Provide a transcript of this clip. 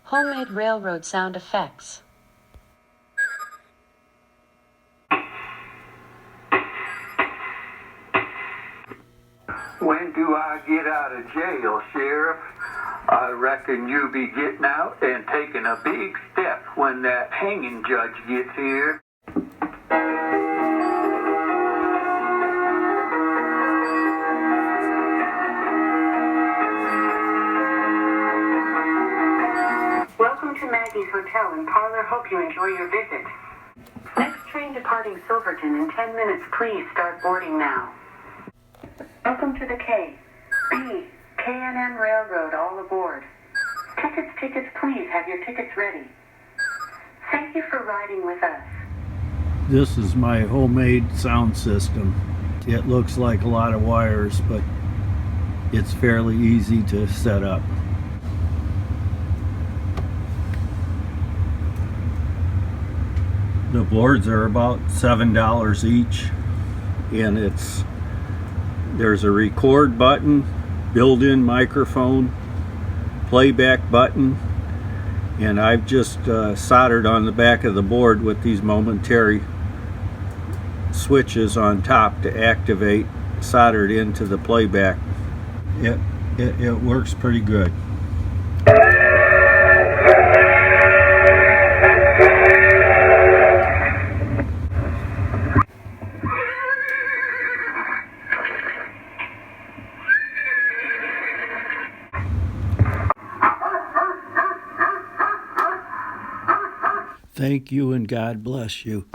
Homemade railroad sound effects. When do I get out of jail, Sheriff? I reckon you be getting out and taking a big step when that hanging judge gets here. Welcome to Maggie's Hotel and Parlor. Hope you enjoy your visit. Next train departing Silverton in 10 minutes. Please start boarding now. Welcome to the K&M Railroad. All aboard. Tickets, please. Have your tickets ready. Thank you for riding with us. This is my homemade sound system. It looks like a lot of wires, but it's fairly easy to set up. The boards are about $7 each, and there's a record button, built-in microphone, playback button, and I've just soldered on the back of the board with these momentary switches on top to activate, soldered into the playback. It works pretty good. Thank you and God bless you.